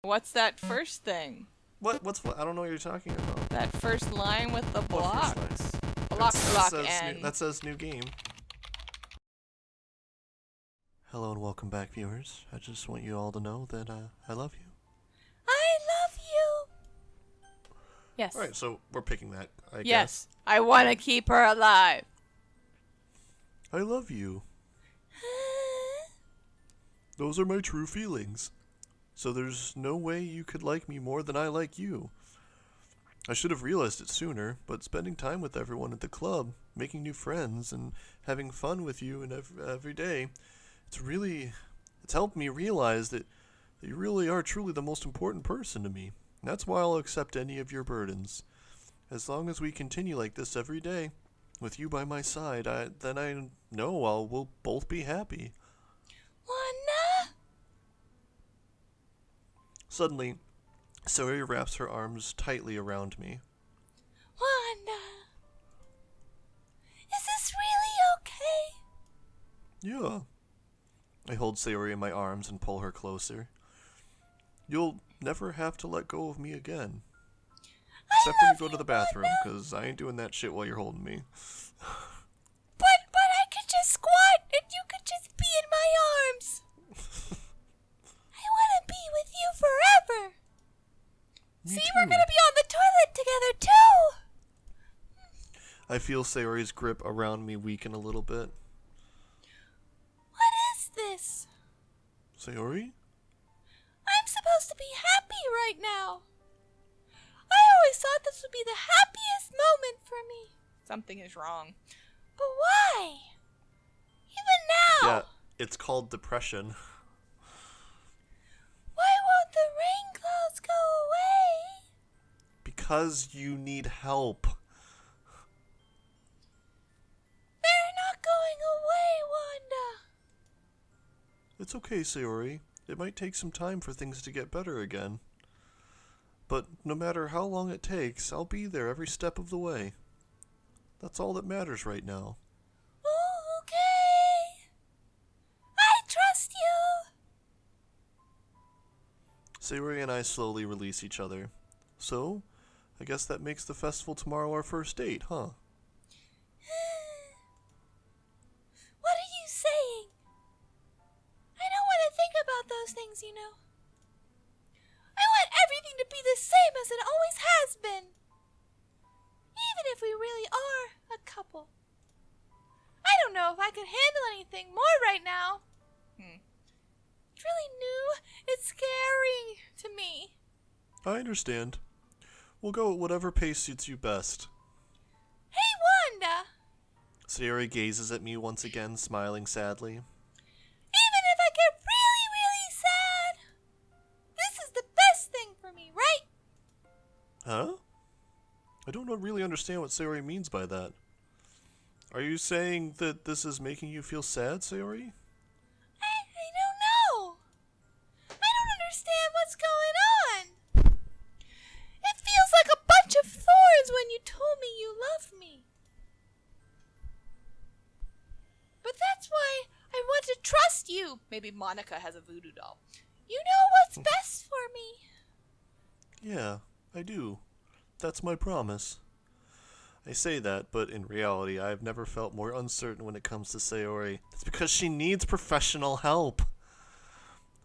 What's that first thing? What's what? I don't know what you're talking about. That first line with the What block. first line? Block That and... that says new game. Hello and welcome back, viewers. I just want you all to know that I love you. I love you! Yes. Alright, so we're picking that, I guess. Yes. I want to keep her alive. I love you. Those are my true feelings. So there's no way you could like me more than I like you. I should have realized it sooner, but spending time with everyone at the club, making new friends, and having fun with you and every day, it's helped me realize that you really are truly the most important person to me. And that's why I'll accept any of your burdens. As long as we continue like this every day, with you by my side, then I know we'll both be happy. Wanda? Suddenly, Sayori wraps her arms tightly around me. Wanda? Is this really okay? Yeah. I hold Sayori in my arms and pull her closer. You'll never have to let go of me again. Except when you go to the bathroom, because I ain't doing that shit while you're holding me. But I could just squat and you could just be in my arms. I want to be with you forever. Me See, too. we're going to be on the toilet together too. I feel Sayori's grip around me weaken a little bit. What is this? Sayori? I'm supposed to be happy right now. I always thought this would be the happiest moment for me. Something is wrong. But why? Even now. Yeah, it's called depression. Why won't the rain clouds go away? Because you need help. They're not going away, Wanda. It's okay, Sayori. It might take some time for things to get better again. But no matter how long it takes, I'll be there every step of the way. That's all that matters right now. Okay. I trust you. Sayori and I slowly release each other. So, I guess that makes the festival tomorrow our first date, huh? What are you saying? I don't want to think about those things, you know. I want everything to be the same as it always has been. Even if we really are a couple. I don't know if I could handle anything more right now. It's really new. It's scary to me. I understand. We'll go at whatever pace suits you best. Hey, Wanda. Sayori gazes at me once again, smiling sadly. Even if I get really, really sad, this is the best thing for me, right? Huh? I don't really understand what Sayori means by that. Are you saying that this is making you feel sad, Sayori? I don't know. I don't understand what's going on. It feels like a bunch of thorns when you told me you love me. But that's why I want to trust you. Maybe Monika has a voodoo doll. You know what's best for me. Yeah, I do. That's my promise. I say that, but in reality, I've never felt more uncertain when it comes to Sayori. It's because she needs professional help.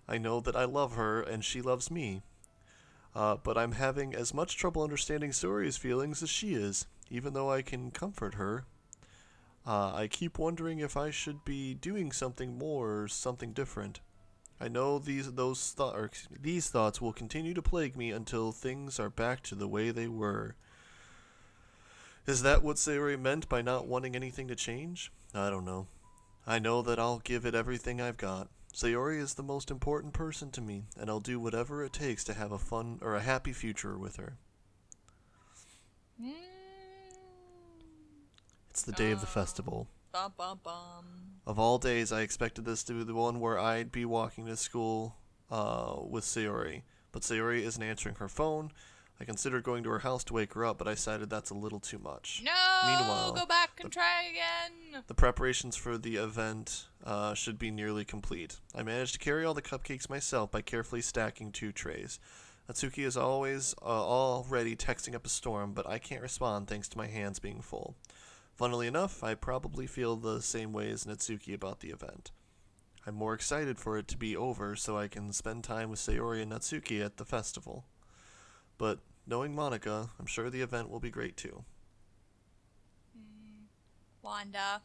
I know that I love her, and she loves me. But I'm having as much trouble understanding Sayori's feelings as she is, even though I can comfort her. I keep wondering if I should be doing something more or something different. I know these thoughts will continue to plague me until things are back to the way they were. Is that what Sayori meant by not wanting anything to change? I don't know. I know that I'll give it everything I've got. Sayori is the most important person to me, and I'll do whatever it takes to have a happy future with her. It's the day of the festival. Bum, bum, bum. Of all days, I expected this to be the one where I'd be walking to school with Sayori. But Sayori isn't answering her phone. I considered going to her house to wake her up, but I decided that's a little too much. No! Meanwhile, Go back and try again! the preparations for the event should be nearly complete. I managed to carry all the cupcakes myself by carefully stacking 2 trays. Natsuki is always already texting up a storm, but I can't respond thanks to my hands being full. Funnily enough, I probably feel the same way as Natsuki about the event. I'm more excited for it to be over so I can spend time with Sayori and Natsuki at the festival. But knowing Monika, I'm sure the event will be great too. Wanda.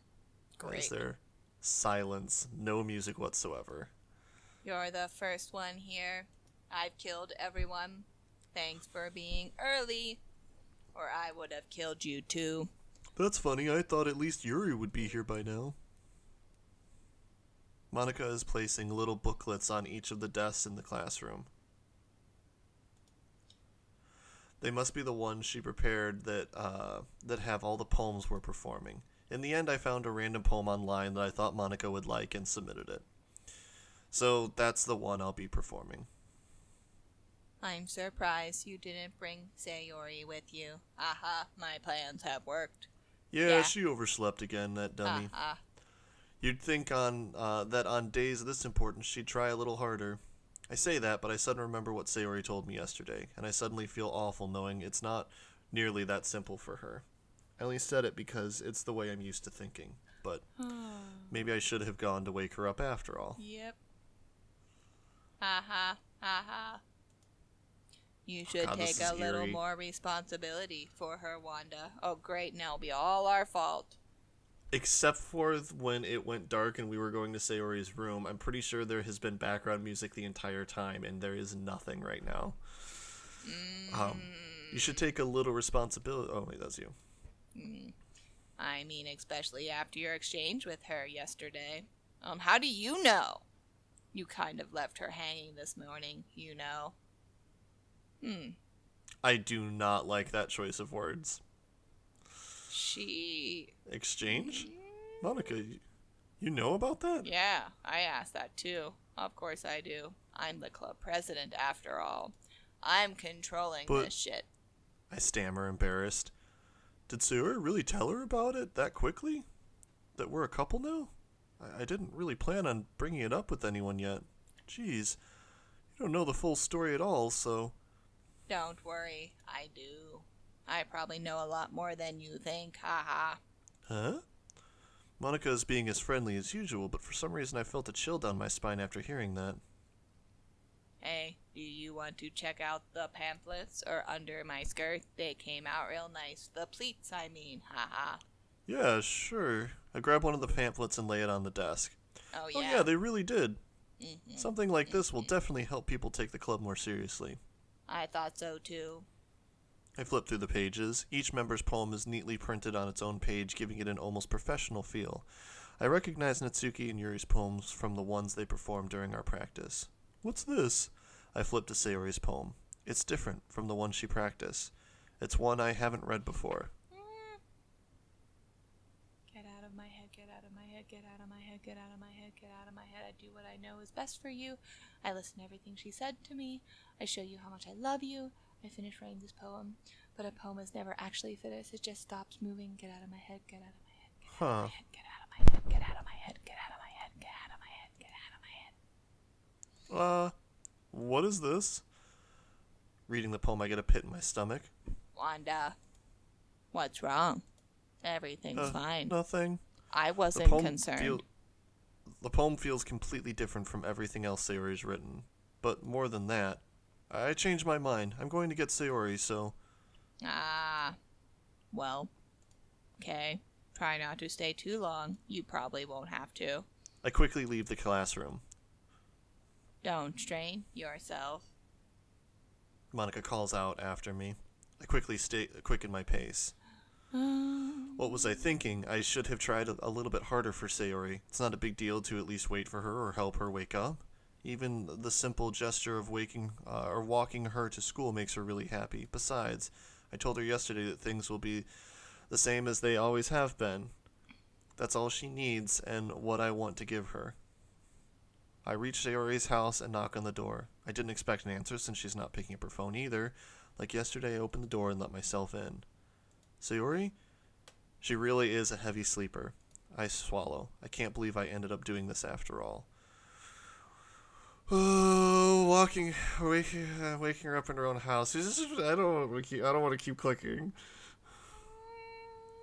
Why Great. is there silence, no music whatsoever? You're the first one here. I've killed everyone. Thanks for being early. Or I would have killed you too. That's funny, I thought at least Yuri would be here by now. Monika is placing little booklets on each of the desks in the classroom. They must be the ones she prepared that have all the poems we're performing. In the end, I found a random poem online that I thought Monika would like and submitted it. So that's the one I'll be performing. I'm surprised you didn't bring Sayori with you. Aha, my plans have worked. Yeah, she overslept again, that dummy. Aha. You'd think that on days this important she'd try a little harder. I say that, but I suddenly remember what Sayori told me yesterday, and I suddenly feel awful knowing it's not nearly that simple for her. I only said it because it's the way I'm used to thinking, but maybe I should have gone to wake her up after all. Yep. Aha, aha. You should God, take this a is little eerie. more responsibility for her, Wanda. Oh, great, now it'll be all our fault. Except for when it went dark and we were going to Sayori's room, I'm pretty sure there has been background music the entire time, and there is nothing right now. You should take a little responsibility. Oh, wait, that's you. I mean, especially after your exchange with her yesterday. How do you know? You kind of left her hanging this morning, you know. I do not like that choice of words. She... Exchange? Monika, you know about that? Yeah, I asked that too. Of course I do. I'm the club president after all. I'm controlling this shit. I stammer, embarrassed. Did Sayori really tell her about it that quickly? That we're a couple now? I didn't really plan on bringing it up with anyone yet. Jeez, you don't know the full story at all, so... Don't worry, I do. I probably know a lot more than you think, haha. Huh? Monika is being as friendly as usual, but for some reason I felt a chill down my spine after hearing that. Hey, do you want to check out the pamphlets or under my skirt? They came out real nice. The pleats, I mean, haha. Yeah, sure. I grab one of the pamphlets and lay it on the desk. Oh, Oh yeah? yeah, they really did. Something like this will definitely help people take the club more seriously. I thought so, too. I flip through the pages. Each member's poem is neatly printed on its own page, giving it an almost professional feel. I recognize Natsuki and Yuri's poems from the ones they performed during our practice. What's this? I flip to Sayori's poem. It's different from the one she practiced. It's one I haven't read before. Get out of my head, get out of my head, get out of my head, get out of my head, get out of my head. I do what I know is best for you. I listen to everything she said to me. I show you how much I love you. I finish writing this poem, but a poem is never actually finished. It just stops moving. Get out of my head, get out of my head, get out of my head, get out of my head, get out of my head, get out of my head, get out of my head, get out of my head. What is this? Reading the poem, I get a pit in my stomach. Wanda, what's wrong? Everything's fine. Nothing. I wasn't concerned. The poem feels completely different from everything else Sayori's written. But more than that, I changed my mind. I'm going to get Sayori, so... Well, okay. Try not to stay too long. You probably won't have to. I quickly leave the classroom. Don't strain yourself. Monika calls out after me. I quickly quicken my pace. What was I thinking? I should have tried a little bit harder for Sayori. It's not a big deal to at least wait for her or help her wake up. Even the simple gesture of waking or walking her to school makes her really happy. Besides, I told her yesterday that things will be the same as they always have been. That's all she needs and what I want to give her. I reach Sayori's house and knock on the door. I didn't expect an answer since she's not picking up her phone either. Like yesterday, I opened the door and let myself in. Sayori? She really is a heavy sleeper. I swallow. I can't believe I ended up doing this after all. Oh, waking her up in her own house. I don't want to keep clicking.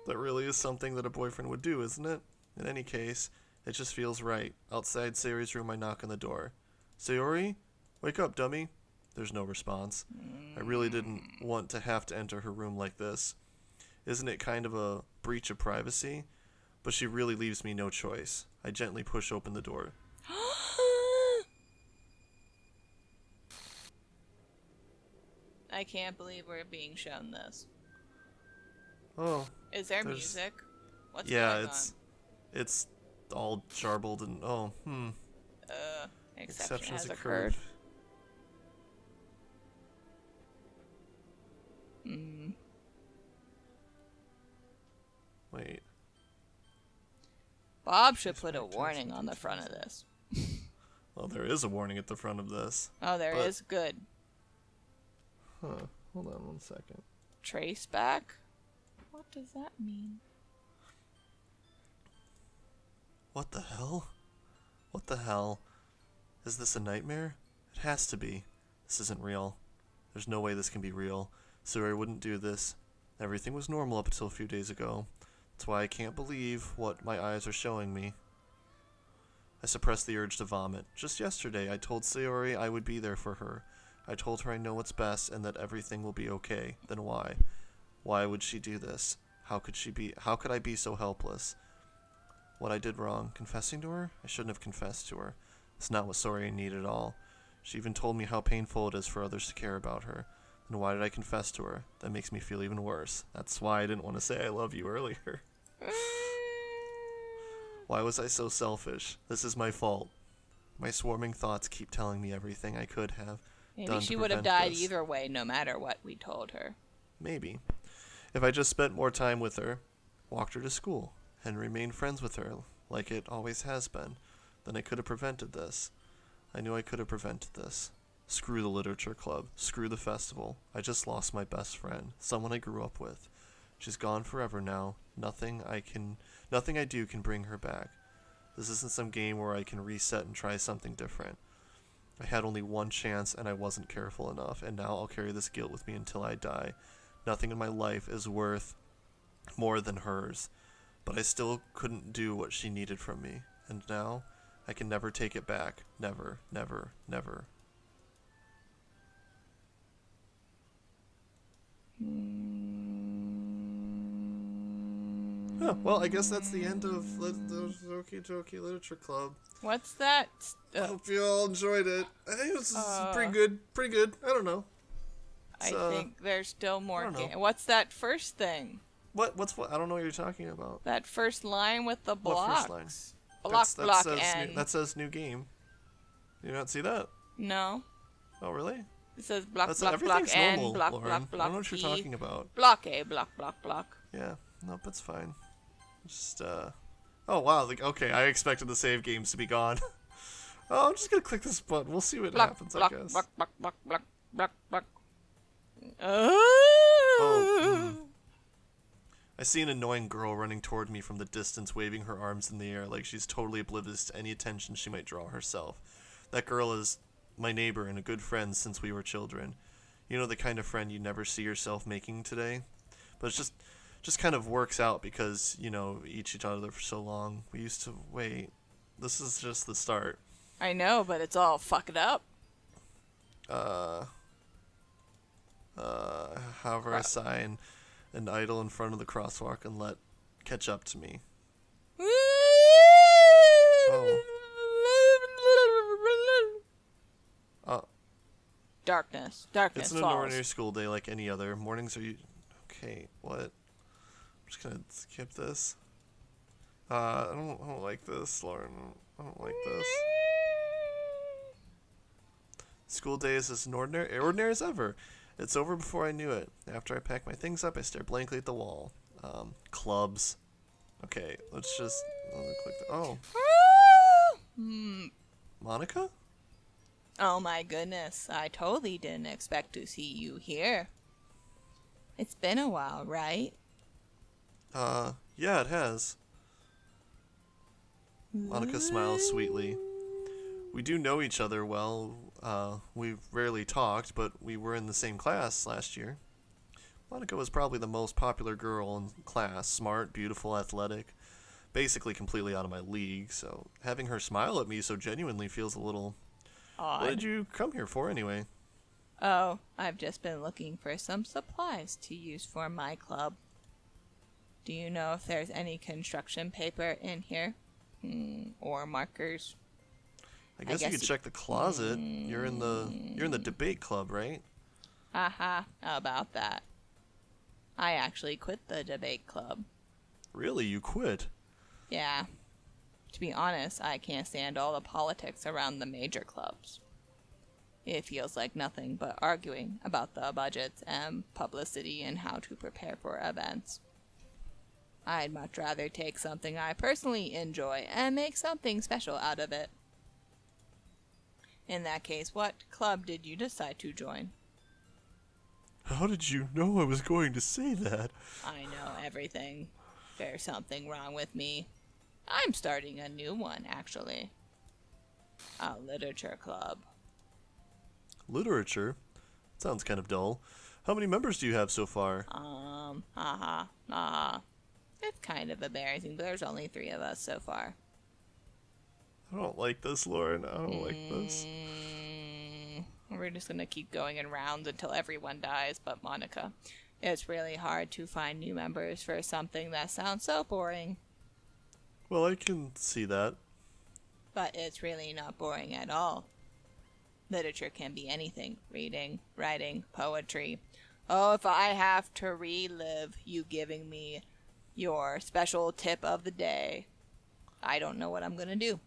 That really is something that a boyfriend would do, isn't it? In any case, it just feels right. Outside Sayori's room, I knock on the door. Sayori? Wake up, dummy. There's no response. I really didn't want to have to enter her room like this. Isn't it kind of a breach of privacy? But she really leaves me no choice. I gently push open the door. I can't believe we're being shown this. Oh. Is there music? What's going on? It's all jarbled and Exception has occurred. Wait. Bob should put a warning on the front of this. Well, there is a warning at the front of this. Oh, there is? Good. Huh. Hold on 1 second. Trace back? What does that mean? What the hell? What the hell? Is this a nightmare? It has to be. This isn't real. There's no way this can be real. Sayori wouldn't do this. Everything was normal up until a few days ago. That's why I can't believe what my eyes are showing me. I suppressed the urge to vomit. Just yesterday, I told Sayori I would be there for her. I told her I know what's best and that everything will be okay. Then why? Why would she do this? How could I be so helpless? What I did wrong? Confessing to her? I shouldn't have confessed to her. It's not what Sayori needed at all. She even told me how painful it is for others to care about her. Then why did I confess to her? That makes me feel even worse. That's why I didn't want to say I love you earlier. Why was I so selfish? This is my fault. My swarming thoughts keep telling me everything I could have. Maybe she would have died either way, no matter what we told her. Maybe. If I just spent more time with her, walked her to school, and remained friends with her like it always has been, then I could have prevented this. I knew I could have prevented this. Screw the literature club. Screw the festival. I just lost my best friend, someone I grew up with. She's gone forever now. Nothing I do can bring her back. This isn't some game where I can reset and try something different. I had only one chance and I wasn't careful enough, and now I'll carry this guilt with me until I die. Nothing in my life is worth more than hers, but I still couldn't do what she needed from me, and now I can never take it back. Never, never, never. Oh, well, I guess that's the end of the Doki Doki Literature Club. What's that? I hope you all enjoyed it. I think it was pretty good. Pretty good. I don't know. I think there's still more. What's that first thing? What's what? I don't know what you're talking about. That first line with the blocks. What first line? That says new game. You not see that? No. Oh, really? It says block, block, block, everything's N, normal, block, Lauren. block, block, I don't know what you're talking about. Block A, block, block, block. Yeah. Nope, that's fine. Just, oh, wow. Like, okay, I expected the save games to be gone. Oh, I'm just gonna click this button. We'll see what happens, I guess. Block, block, block, block, block, block. I see an annoying girl running toward me from the distance, waving her arms in the air like she's totally oblivious to any attention she might draw herself. That girl is my neighbor and a good friend since we were children. You know, the kind of friend you never see yourself making today? But it's just kind of works out because, you know, each other for so long. We used to wait. This is just the start. I know, but it's all fucked up. However, I sigh and idle in front of the crosswalk and let catch up to me. Oh. Darkness It's an falls. ordinary school day like any other. Mornings are okay, what? I'm just gonna skip this. I don't like this, Lauren. I don't like this. School day is as ordinary as ever. It's over before I knew it. After I pack my things up, I stare blankly at the wall. Clubs. Okay, let's click the, oh. Monika? Oh my goodness, I totally didn't expect to see you here. It's been a while, right? Yeah, it has. Monika smiles sweetly. We do know each other well. We've rarely talked, but we were in the same class last year. Monika was probably the most popular girl in class. Smart, beautiful, athletic. Basically completely out of my league, so having her smile at me so genuinely feels a little... Odd. What did you come here for anyway? Oh, I've just been looking for some supplies to use for my club. Do you know if there's any construction paper in here? Or markers? I guess you could check the closet. You're in the debate club, right? Haha, how about that? I actually quit the debate club. Really, you quit? Yeah. To be honest, I can't stand all the politics around the major clubs. It feels like nothing but arguing about the budgets and publicity and how to prepare for events. I'd much rather take something I personally enjoy and make something special out of it. In that case, what club did you decide to join? How did you know I was going to say that? I know everything. There's something wrong with me. I'm starting a new one, actually. A literature club. Literature? Sounds kind of dull. How many members do you have so far? It's kind of embarrassing, but there's only 3 of us so far. I don't like this, Lauren. I don't like this. We're just gonna keep going in rounds until everyone dies, but Monika, it's really hard to find new members for something that sounds so boring. Well, I can see that. But it's really not boring at all. Literature can be anything. Reading, writing, poetry. Oh, if I have to relive you giving me your special tip of the day, I don't know what I'm gonna do.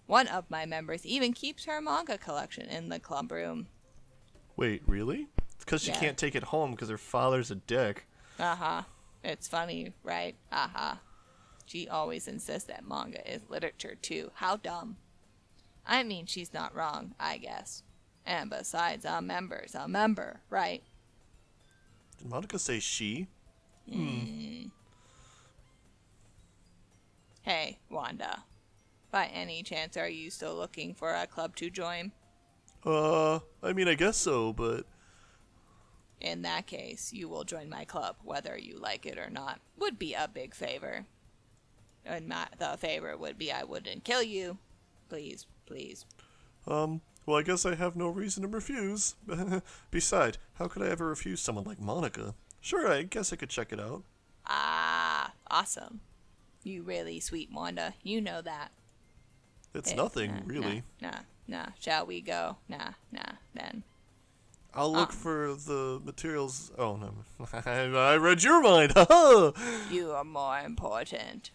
One of my members even keeps her manga collection in the club room. Wait, really? It's because she can't take it home because her father's a dick. It's funny, right? She always insists that manga is literature too. How dumb. I mean, she's not wrong, I guess. And besides, a member, right? Did Monika say she? Hey, Wanda. By any chance, are you still looking for a club to join? I mean, I guess so, but... In that case, you will join my club, whether you like it or not. Would be a big favor. And the favor would be I wouldn't kill you. Please, please. Well, I guess I have no reason to refuse. Besides, how could I ever refuse someone like Monika? Sure, I guess I could check it out. Awesome. You really sweet Wanda. You know that. It's nothing, really. Nah. Shall we go? Nah, then. I'll look for the materials. Oh, no. I read your mind. You are more important.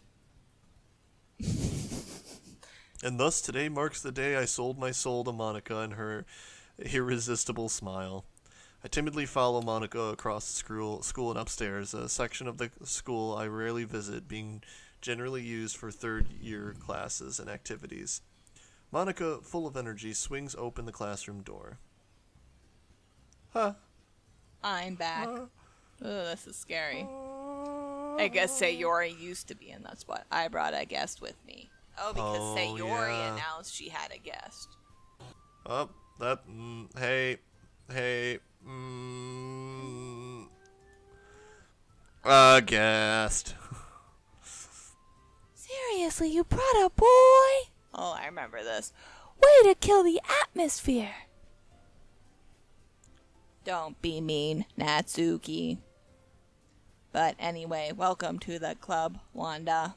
And thus, today marks the day I sold my soul to Monika and her irresistible smile. I timidly follow Monika across the school and upstairs, a section of the school I rarely visit, being generally used for third-year classes and activities. Monika, full of energy, swings open the classroom door. I'm back. This is scary. I guess Sayori used to be in that spot. I brought a guest with me. Oh, because Sayori announced she had a guest. A guest. Seriously, you brought a boy? Oh, I remember this. Way to kill the atmosphere. Don't be mean, Natsuki. But anyway, welcome to the club, Wanda.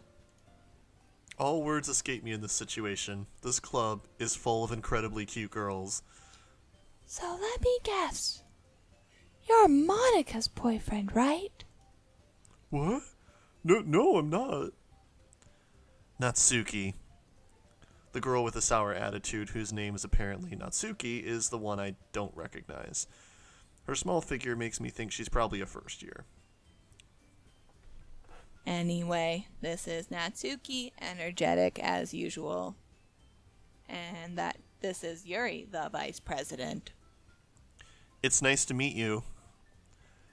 All words escape me in this situation. This club is full of incredibly cute girls. So let me guess. You're Monika's boyfriend, right? What? No, I'm not. Natsuki. The girl with the sour attitude, whose name is apparently Natsuki, is the one I don't recognize. Her small figure makes me think she's probably a first year. Anyway, this is Natsuki, energetic as usual. and that this is Yuri, the vice president. It's nice to meet you.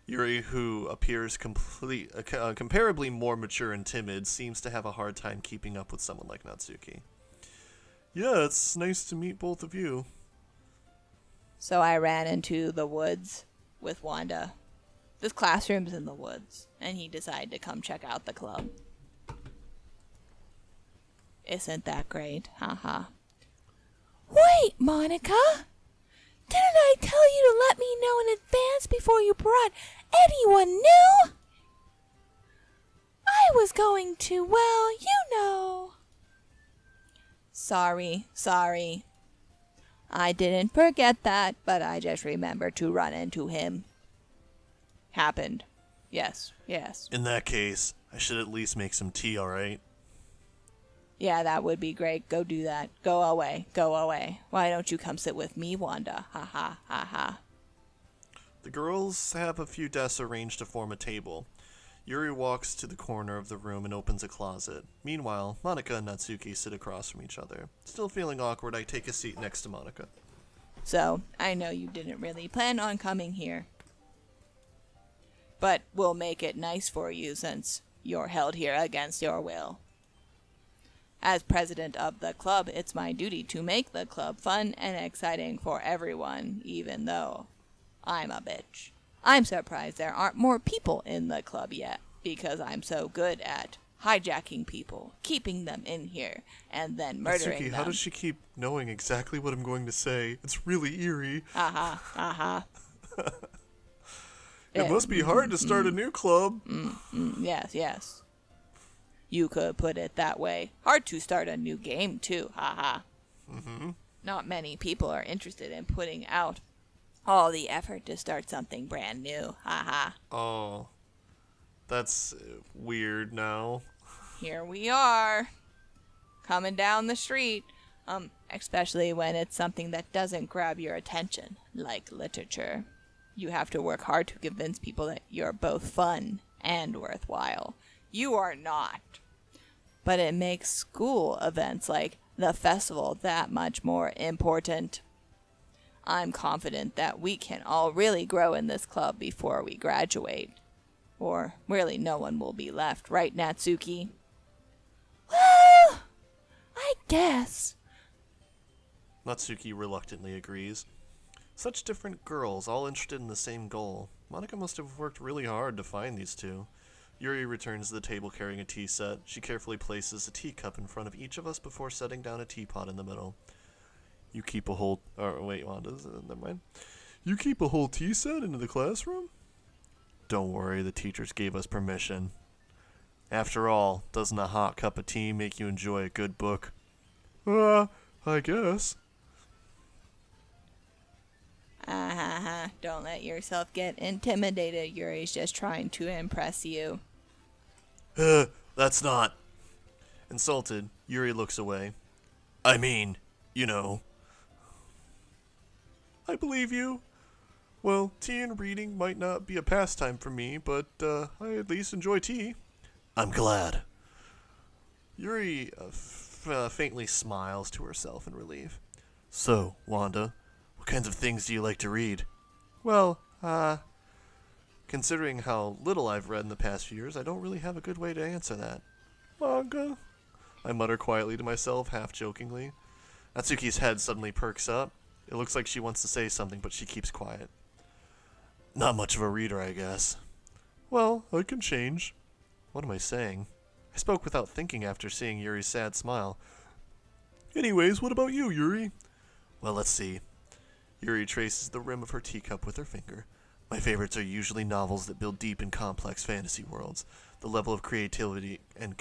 Yuri, who appears comparably more mature and timid, seems to have a hard time keeping up with someone like Natsuki. Yeah, it's nice to meet both of you. So I ran into the woods with Wanda. This classroom's in the woods, and he decided to come check out the club. Isn't that great? Haha. Wait, Monika! Didn't I tell you to let me know in advance before you brought anyone new? I was going to, well, you know. Sorry. I didn't forget that, but I just remembered to run into him. Happened. Yes. In that case, I should at least make some tea, alright? Yeah, that would be great. Go do that. Go away. Why don't you come sit with me, Wanda? Ha ha ha ha. The girls have a few desks arranged to form a table. Yuri walks to the corner of the room and opens a closet. Meanwhile, Monika and Natsuki sit across from each other. Still feeling awkward, I take a seat next to Monika. So, I know you didn't really plan on coming here. But we'll make it nice for you since you're held here against your will. As president of the club, it's my duty to make the club fun and exciting for everyone, even though I'm a bitch. I'm surprised there aren't more people in the club yet, because I'm so good at hijacking people, keeping them in here, and then murdering Natsuki, them. how does she keep knowing exactly what I'm going to say? It's really eerie. It must be hard to start a new club. Yes. You could put it that way. Hard to start a new game, too. Not many people are interested in putting out all the effort to start something brand new. Oh, that's weird now. Here we are, coming down the street. Especially when it's something that doesn't grab your attention, like literature. You have to work hard to convince people that you're both fun and worthwhile. You are not. But it makes school events like the festival that much more important. I'm confident that we can all really grow in this club before we graduate. Or really no one will be left, right, Natsuki? Well, I guess. Natsuki reluctantly agrees. Such different girls, all interested in the same goal. Monika must have worked really hard to find these two. Yuri returns to the table carrying a tea set. She carefully places a teacup in front of each of us before setting down a teapot in the middle. You keep a whole... wait, Wanda, never mind. You keep a whole tea set into the classroom? Don't worry, the teachers gave us permission. After all, doesn't a hot cup of tea make you enjoy a good book? I guess. Don't let yourself get intimidated. Yuri's just trying to impress you. That's not... Insulted, Yuri looks away. I mean, you know. I believe you. Well, tea and reading might not be a pastime for me, but I at least enjoy tea. I'm glad. Yuri faintly smiles to herself in relief. So, Wanda, what kinds of things do you like to read? Well, considering how little I've read in the past few years, I don't really have a good way to answer that. Manga? I mutter quietly to myself, half jokingly. Natsuki's head suddenly perks up. It looks like she wants to say something, but she keeps quiet. Not much of a reader, I guess. Well, I can change. What am I saying? I spoke without thinking after seeing Yuri's sad smile. Anyways, what about you, Yuri? Well, let's see. Yuri traces the rim of her teacup with her finger. My favorites are usually novels that build deep and complex fantasy worlds. The level of creativity and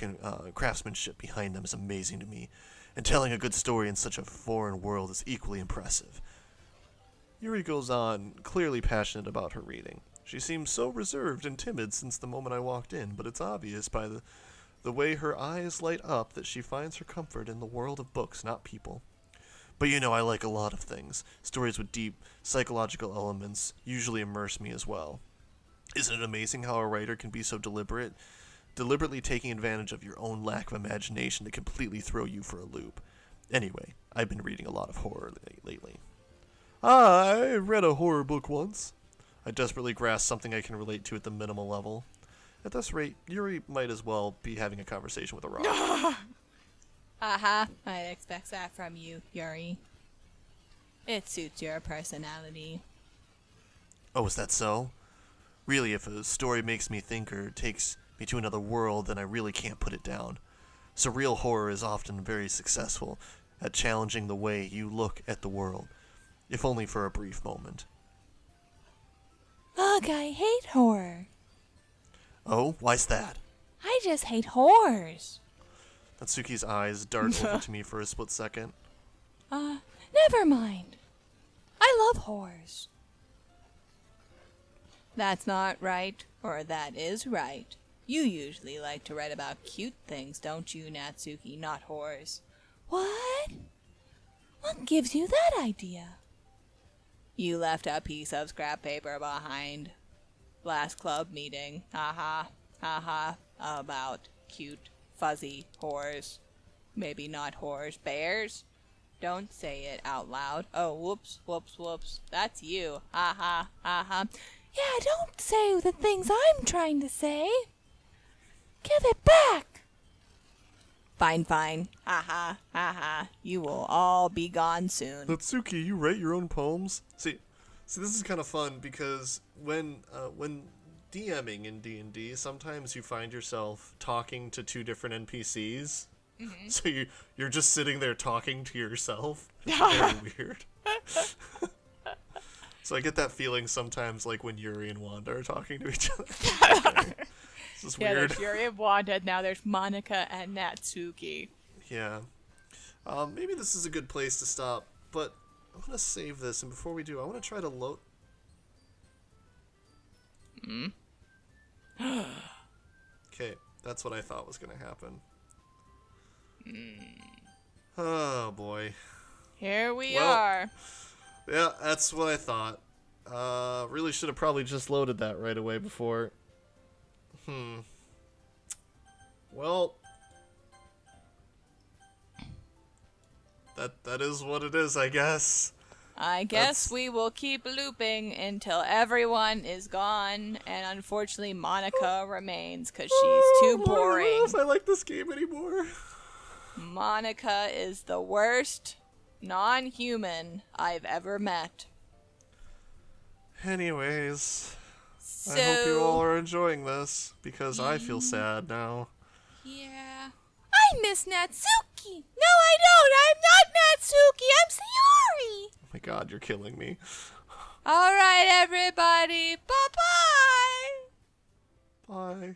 craftsmanship behind them is amazing to me, and telling a good story in such a foreign world is equally impressive. Yuri goes on, clearly passionate about her reading. She seems so reserved and timid since the moment I walked in, but it's obvious by the way her eyes light up that she finds her comfort in the world of books, not people. But you know, I like a lot of things. Stories with deep psychological elements usually immerse me as well. Isn't it amazing how a writer can be so deliberately taking advantage of your own lack of imagination to completely throw you for a loop? Anyway, I've been reading a lot of horror lately. I read a horror book once. I desperately grasp something I can relate to at the minimal level. At this rate, Yuri might as well be having a conversation with a rock. I expect that from you, Yuri. It suits your personality. Oh, is that so? Really, if a story makes me think or takes me to another world, then I really can't put it down. Surreal horror is often very successful at challenging the way you look at the world, if only for a brief moment. Ugh, I hate horror. Oh, why's that? I just hate horrors. Natsuki's eyes dart over to me for a split second. Never mind. I love horrors. That's not right, or that is right. You usually like to write about cute things, don't you, Natsuki, not horrors? What? What gives you that idea? You left a piece of scrap paper behind last club meeting. About cute, fuzzy horrors. Maybe not horrors. Bears? Don't say it out loud. Oh, whoops. That's you. Yeah, don't say the things I'm trying to say. Give it back. Fine. You will all be gone soon. Natsuki, you write your own poems? See, this is kind of fun because when DMing in D&D, sometimes you find yourself talking to two different NPCs. Mm-hmm. So you're just sitting there talking to yourself. It's very weird. So I get that feeling sometimes, like when Yuri and Wanda are talking to each other. This is weird. There's Yuri and Wanda. Now there's Monika and Natsuki. Yeah. Maybe this is a good place to stop, but I want to save this, and before we do, I want to try to load... Okay, that's what I thought was going to happen. Oh, boy. Here we are. Yeah, that's what I thought. Really should have probably just loaded that right away before... Well... That is what it is, I guess. I guess we will keep looping until everyone is gone, and unfortunately Monika remains because she's too boring. I don't know if I like this game anymore. Monika is the worst non-human I've ever met. Anyways, So, I hope you all are enjoying this, because I feel sad now. Yeah. I miss Natsuki! No, I don't! I'm not Natsuki! I'm Sayori! Oh my god, you're killing me. Alright, everybody. Bye-bye! Bye.